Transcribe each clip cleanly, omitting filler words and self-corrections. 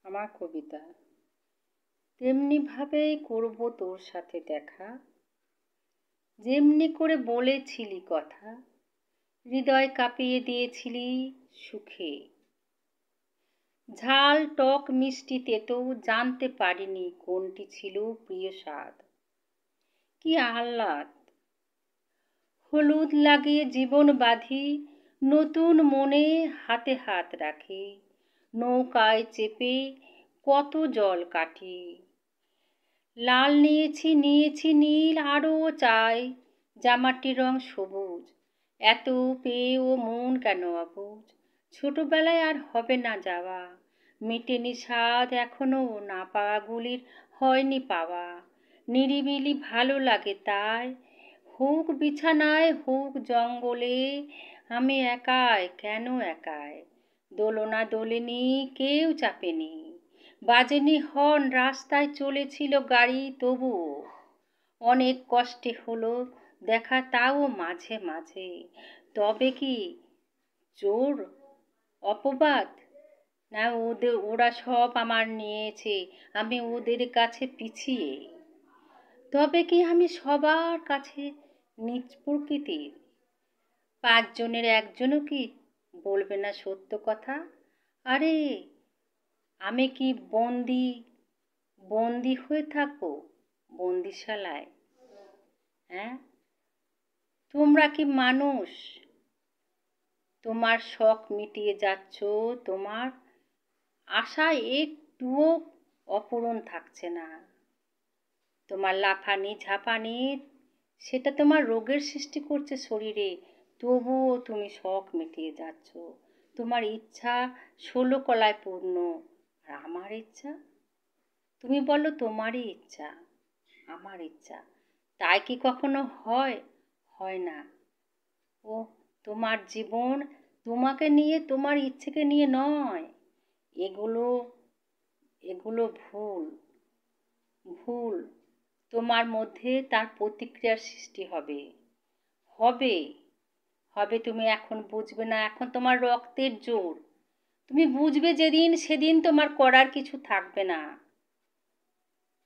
আমার কবিতা। তেমনিভাবেই করব তোর সাথে দেখা, যেমনি করে বলেছিলি কথা, হৃদয় কাঁপিয়ে দিয়েছিলি সুখে। ঝাল টক মিষ্টি তেতো জানতে পারিনি কোনটি ছিল প্রিয় স্বাদ। কি আহ্লাদ! হলুদ লাগিয়ে জীবন বাঁধি, নতুন মনে হাতে হাত রাখি, নৌকায় চেপে কত জল কাটি। লাল নিয়েছি নিয়েছি নীল আরও চাই, জামাটির রং সবুজ, এত পেয়েও মন কেন অবুঝ। ছোটবেলায় আর হবে না যাওয়া, মেটেনি স্বাদ এখনো না পাওয়াগুলির হয়নি পাওয়া। নিরিবিলি ভালো লাগে তাই, হোক বিছানায় হোক জঙ্গলে, আমি একাই কেন একাই। দোলনা দোলেনি কেউ চাপেনি, বাজেনি হর্ন, রাস্তায় চলেছিল গাড়ি তবুও। অনেক কষ্টে হলো দেখা তাও মাঝে মাঝে। তবে কি জোর অপবাদ? না, ওরা সব আমার নিয়েছে, আমি ওদের কাছে পিছিয়ে। তবে কি আমি সবার কাছে নিজ প্রকৃতির? 5 জনের একজনও কি বলবে না সত্য কথা? আরে আমি কি বন্দি হয়ে থাকবো বন্দিশালায়? হ্যাঁ, তোমরা কি মানুষ? তোমার শখ মিটিয়ে যাচ্ছ, তোমার আশা একটুও অপূরণ থাকছে না। তোমার লাফানি ঝাঁপানি সেটা তোমার রোগের সৃষ্টি করছে শরীরে, তবুও তুমি শখ মিটিয়ে যাচ্ছ। তোমার ইচ্ছা 16 কলায় পূর্ণ, আর আমার ইচ্ছা? তুমি বলো তোমারই ইচ্ছা, আমার ইচ্ছা, তাই কি কখনো হয়? হয় না। ও তোমার জীবন তোমাকে নিয়ে, তোমার ইচ্ছেকে নিয়ে নয়। এগুলো এগুলো ভুল ভুল। তোমার মধ্যে তার প্রতিক্রিয়ার সৃষ্টি হবে হবে হবে তুমি এখন বুঝবে না, এখন তোমার রক্তের জোর। তুমি বুঝবে যেদিন, সেদিন তোমার করার কিছু থাকবে না,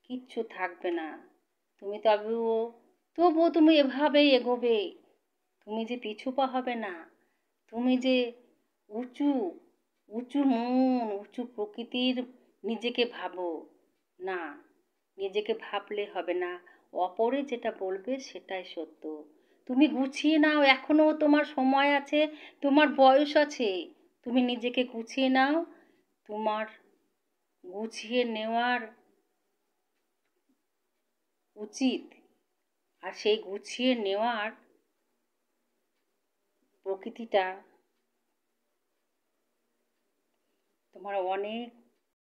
কিচ্ছু থাকবে না। তুমি তবুও তুমি এভাবেই এগোবে। তুমি যে পিছু পা হবে না, তুমি যে উঁচু উঁচু মন, উঁচু প্রকৃতির নিজেকে ভাবো। না, নিজেকে ভাবলে হবে না, অপরে যেটা বলবে সেটাই সত্য। তুমি গুছিয়ে নাও, এখনো তোমার সময় আছে, তোমার বয়স আছে, তুমি নিজেকে গুছিয়ে নাও। তোমার গুছিয়ে নেওয়ার উচিত, আর সেই গুছিয়ে নেওয়ার প্রকৃতিটা তোমার অনেক